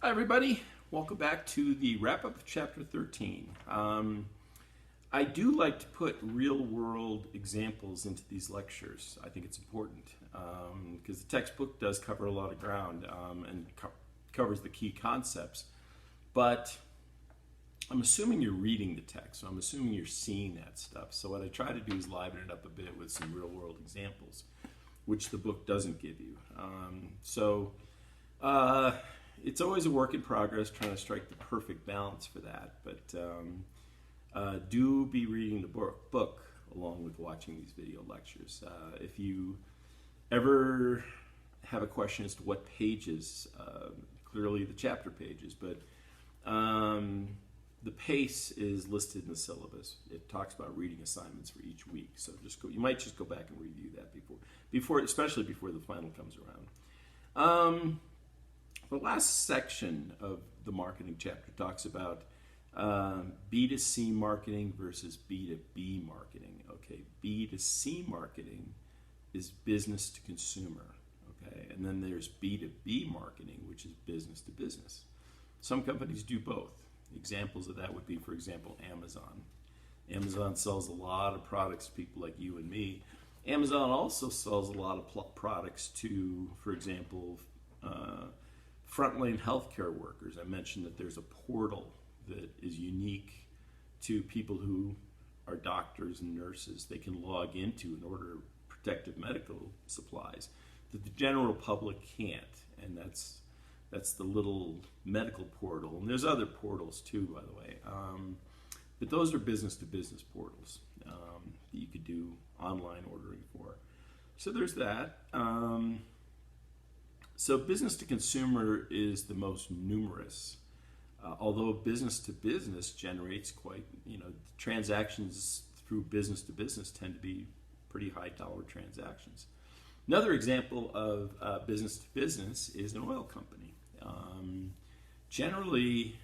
Hi, everybody. Welcome back to the wrap up of Chapter 13. I do like to put real world examples into these lectures. I think it's important because the textbook does cover a lot of ground and covers the key concepts. But I'm assuming you're reading the text, so I'm assuming you're seeing that stuff. So, what I try to do is liven it up a bit with some real world examples, which the book doesn't give you. Uh, it's always a work in progress trying to strike the perfect balance for that. But do be reading the book along with watching these video lectures. If you ever have a question as to what pages, clearly the chapter pages, but the pace is listed in the syllabus. It talks about reading assignments for each week. So you might just go back and review that before, especially before the final comes around. The last section of the marketing chapter talks about B2C marketing versus B2B marketing. Okay, B2C marketing is business to consumer. Okay, and then there's B2B marketing, which is business to business. Some companies do both. Examples of that would be, for example, Amazon. Amazon sells a lot of products to people like you and me. Amazon also sells a lot of products to, for example, frontline healthcare workers. I mentioned that there's a portal that is unique to people who are doctors and nurses. They can log into and order protective medical supplies that the general public can't, and that's the little medical portal. And there's other portals too, by the way. But those are business-to-business portals that you could do online ordering for. So there's that. So business to consumer is the most numerous, although business to business generates quite, transactions through business to business tend to be pretty high dollar transactions. Another example of business to business is an oil company. Generally,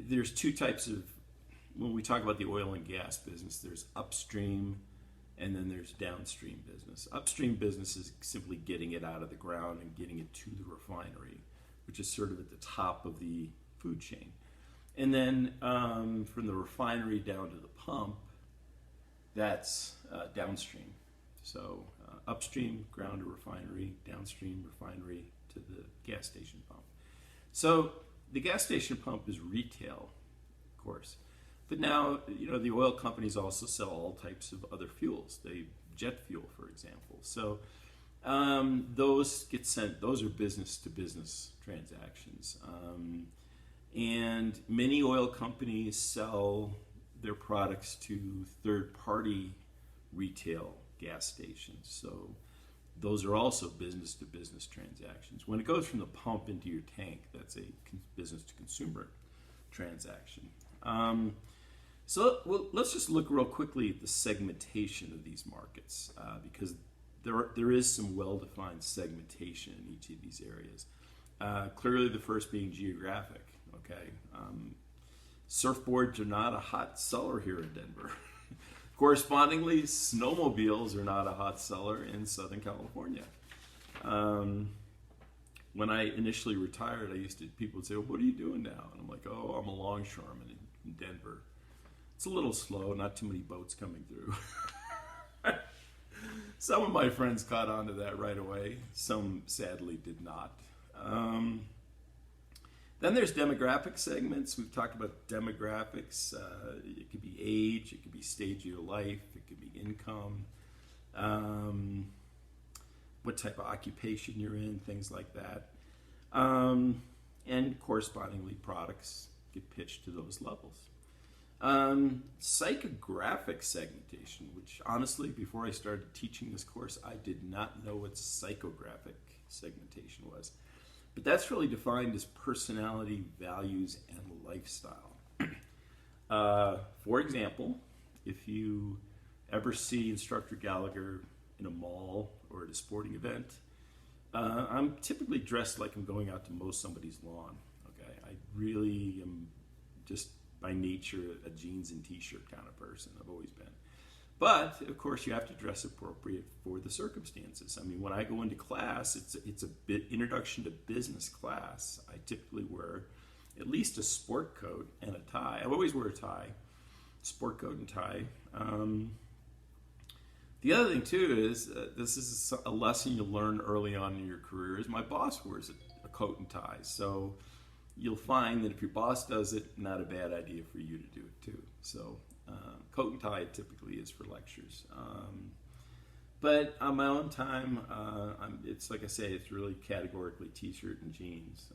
there's two types of, when we talk about the oil and gas business, there's upstream and then there's downstream business. Upstream business is simply getting it out of the ground and getting it to the refinery, which is sort of at the top of the food chain. And then from the refinery down to the pump, that's downstream. So upstream, ground to refinery, downstream refinery to the gas station pump. So the gas station pump is retail, of course. But now, the oil companies also sell all types of other fuels. Jet fuel, for example. So those get sent. Those are business-to-business transactions. And many oil companies sell their products to third-party retail gas stations. So those are also business-to-business transactions. When it goes from the pump into your tank, that's a business-to-consumer transaction. Let's just look real quickly at the segmentation of these markets because there is some well-defined segmentation in each of these areas. Clearly, the first being geographic. Okay, surfboards are not a hot seller here in Denver. Correspondingly, snowmobiles are not a hot seller in Southern California. When I initially retired, people would say, well, what are you doing now? And I'm like, oh, I'm a longshoreman in Denver. It's a little slow, not too many boats coming through. Some of my friends caught on to that right away. Some sadly did not. Then there's demographic segments. We've talked about demographics. It could be age, it could be stage of your life, it could be income, what type of occupation you're in, things like that. And correspondingly, products get pitched to those levels. Psychographic segmentation, which honestly, before I started teaching this course, I did not know what psychographic segmentation was. But that's really defined as personality, values, and lifestyle. For example, if you ever see Instructor Gallagher in a mall or at a sporting event, I'm typically dressed like I'm going out to mow somebody's lawn. Okay, I really am just by nature a jeans and t-shirt kind of person. I've always been. But of course, you have to dress appropriate for the circumstances. I mean, when I go into class, it's a bit introduction to business class. I typically wear at least a sport coat and a tie. I always wear a tie, sport coat and tie. The other thing too is this is a lesson you learn early on in your career. Is my boss wears a coat and tie, so you'll find that if your boss does it, not a bad idea for you to do it too. So coat and tie typically is for lectures. But on my own time, it's like I say, it's really categorically t-shirt and jeans.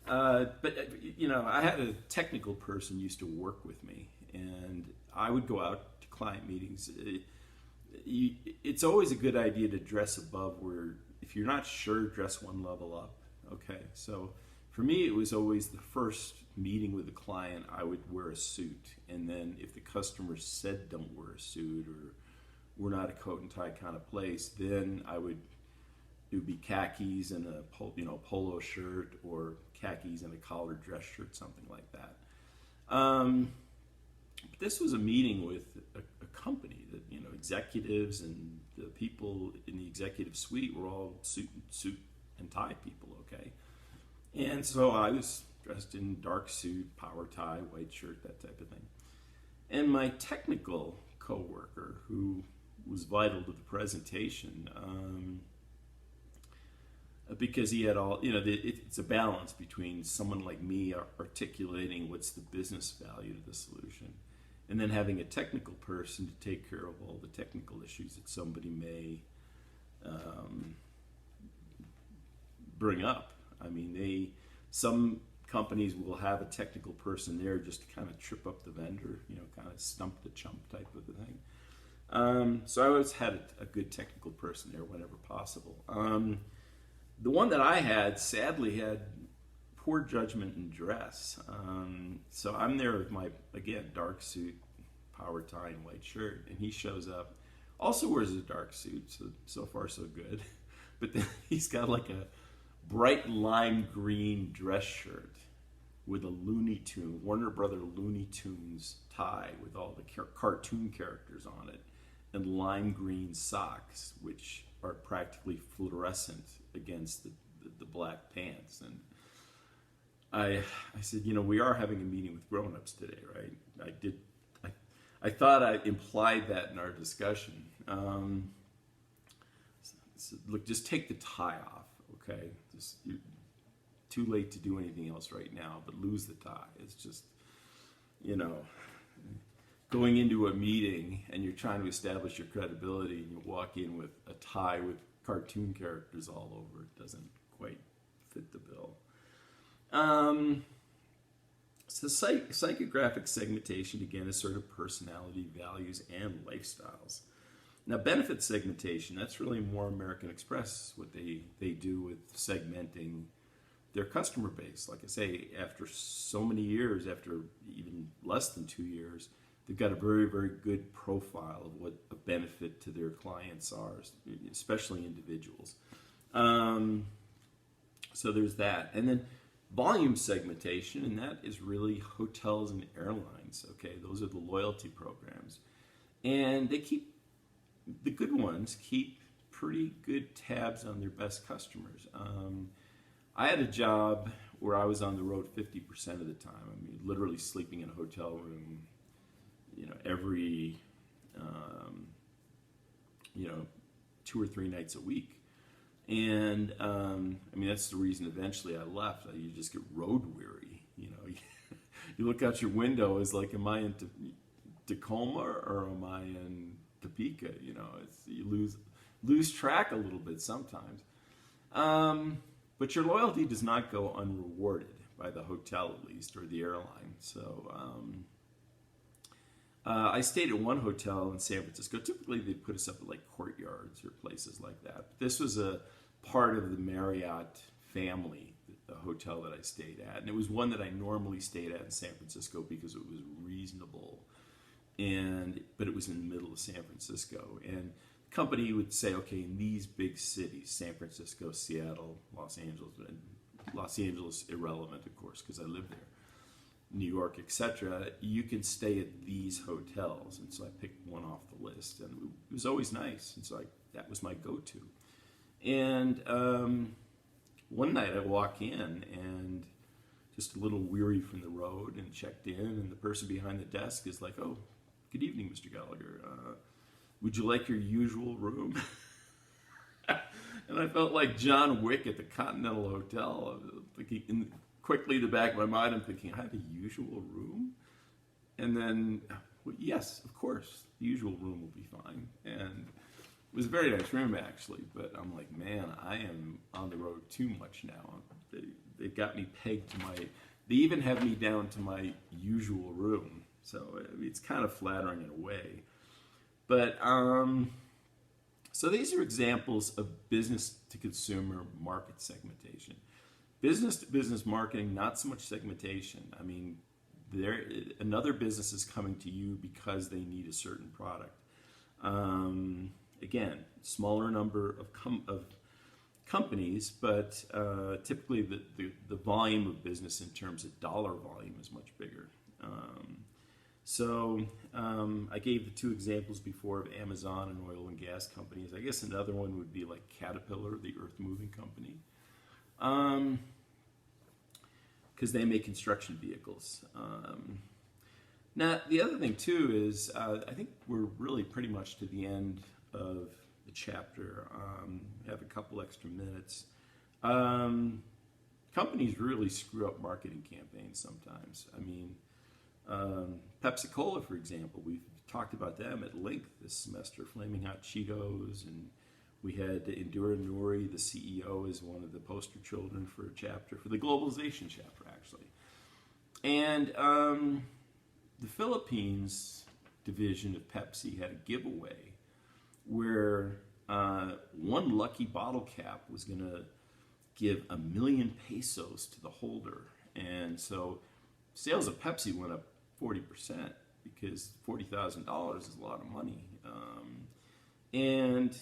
But you know, I had a technical person used to work with me, and I would go out to client meetings. It's always a good idea to dress above where, if you're not sure, dress one level up. Okay, so for me, it was always the first meeting with the client, I would wear a suit, and then if the customer said don't wear a suit or we're not a coat and tie kind of place, then it would be khakis and a polo shirt, or khakis and a collared dress shirt, something like that. But this was a meeting with a company that, you know, executives and the people in the executive suite were all suit and tie people, okay? And so I was dressed in dark suit, power tie, white shirt, that type of thing. And my technical coworker, who was vital to the presentation, because he had all, you know, it's a balance between someone like me articulating what's the business value to the solution, and then having a technical person to take care of all the technical issues that somebody may bring up. I mean, some companies will have a technical person there just to kind of trip up the vendor, you know, kind of stump the chump type of a thing. So I always had a good technical person there whenever possible. The one that I had, sadly, had poor judgment in dress. So I'm there with my, again, dark suit, power tie, and white shirt, and he shows up, also wears a dark suit, so far so good. But then he's got like a bright lime green dress shirt with a Warner Brother Looney Tunes tie with all the cartoon characters on it, and lime green socks, which are practically fluorescent against the black pants. And I said, you know, we are having a meeting with grown-ups today, right? I thought I implied that in our discussion. So look, just take the tie off, okay? You're too late to do anything else right now, but lose the tie. It's just, you know, going into a meeting and you're trying to establish your credibility, and you walk in with a tie with cartoon characters all over, it doesn't quite fit the bill. So psychographic segmentation, again, is sort of personality, values, and lifestyles. Now, benefit segmentation, that's really more American Express, what they do with segmenting their customer base. Like I say, after so many years, after even less than 2 years, they've got a very, very good profile of what a benefit to their clients are, especially individuals. So there's that. And then volume segmentation, and that is really hotels and airlines. Okay, those are the loyalty programs. And the good ones keep pretty good tabs on their best customers. I had a job where I was on the road 50% of the time. I mean, literally sleeping in a hotel room, you know, every, 2 or 3 nights a week. And, I mean, that's the reason eventually I left. You just get road weary, you know. You look out your window, it's like, am I in Tacoma or am I in Topeka? You know, you lose track a little bit sometimes. But your loyalty does not go unrewarded by the hotel, at least, or the airline. So I stayed at one hotel in San Francisco. Typically, they'd put us up at like courtyards or places like that. But this was a part of the Marriott family, the hotel that I stayed at. And it was one that I normally stayed at in San Francisco because it was reasonable. But it was in the middle of San Francisco. And the company would say, okay, in these big cities, San Francisco, Seattle, Los Angeles irrelevant, of course, because I lived there. New York, etc., you can stay at these hotels. And so I picked one off the list, and it was always nice. And so that was my go-to. And one night I walk in and just a little weary from the road and checked in, and the person behind the desk is like, "Oh, good evening, Mr. Gallagher. Would you like your usual room?" And I felt like John Wick at the Continental Hotel. Thinking quickly in the back of my mind, I'm thinking, I have a usual room? And then, well, yes, of course, the usual room will be fine. And it was a very nice room, actually. But I'm like, man, I am on the road too much now. They got me pegged to they even have me down to my usual room. So it's kind of flattering in a way. But, so these are examples of business-to-consumer market segmentation. Business-to-business marketing, not so much segmentation. I mean, another business is coming to you because they need a certain product. Again, smaller number of companies, but typically the volume of business in terms of dollar volume is much bigger. So I gave the two examples before of Amazon and oil and gas companies. I guess another one would be like Caterpillar, the earth-moving company, because they make construction vehicles. Now, the other thing, too, is I think we're really pretty much to the end of the chapter. We have a couple extra minutes. Companies really screw up marketing campaigns sometimes. I mean, Pepsi-Cola, for example, we've talked about them at length this semester, Flaming Hot Cheetos, and we had Indira Nooyi, the CEO, as one of the poster children for a chapter, for the globalization chapter, actually. And the Philippines division of Pepsi had a giveaway where one lucky bottle cap was going to give 1 million pesos to the holder. And so sales of Pepsi went up 40% because $40,000 is a lot of money. And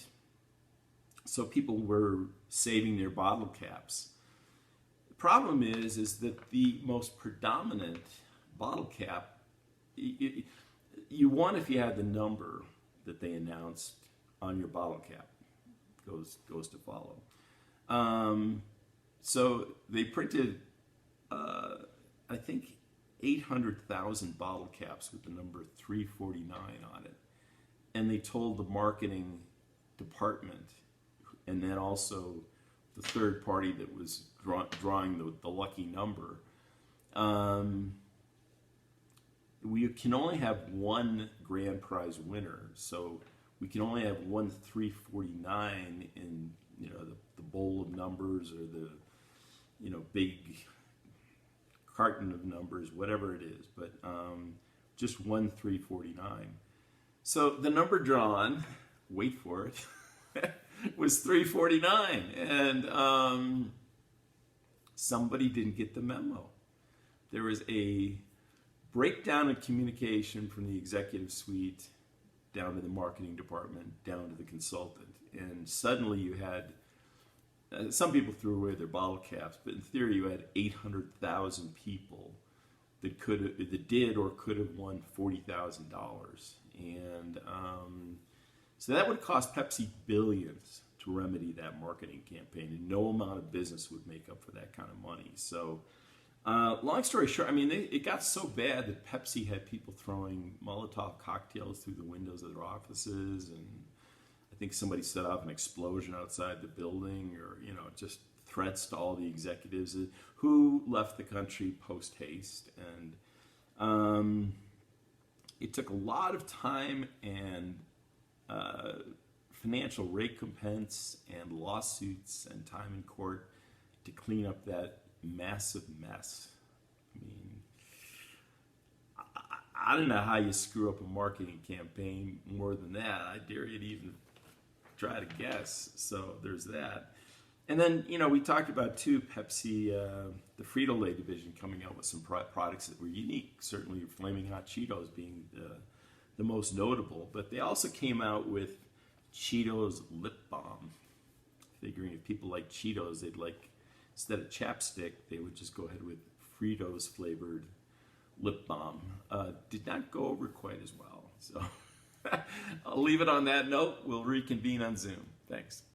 so people were saving their bottle caps. The problem is that the most predominant bottle cap, you won if you had the number that they announced on your bottle cap, goes to follow. So they printed, I think, 800,000 bottle caps with the number 349 on it. And they told the marketing department, and then also the third party that was drawing the lucky number, we can only have one grand prize winner. So we can only have one 349 in, the bowl of numbers or the, big carton of numbers, whatever it is, but just one 349. So the number drawn, wait for it, was 349, and somebody didn't get the memo. There was a breakdown in communication from the executive suite down to the marketing department, down to the consultant, and suddenly you had some people threw away their bottle caps, but in theory you had 800,000 people that did or could have won $40,000, and so that would cost Pepsi billions to remedy that marketing campaign, and no amount of business would make up for that kind of money. So, long story short, I mean, it got so bad that Pepsi had people throwing Molotov cocktails through the windows of their offices, and I think somebody set off an explosion outside the building, or just threats to all the executives who left the country post haste. And it took a lot of time and financial recompense and lawsuits and time in court to clean up that massive mess. I mean, I don't know how you screw up a marketing campaign more than that. I dare you to even try to guess. So there's that. And then, we talked about, too, Pepsi, the Frito-Lay division coming out with some products that were unique. Certainly Flaming Hot Cheetos being the most notable. But they also came out with Cheetos Lip Balm, figuring if people like Cheetos, they'd like, instead of chapstick, they would just go ahead with Fritos flavored lip balm. Did not go over quite as well. So I'll leave it on that note. We'll reconvene on Zoom. Thanks.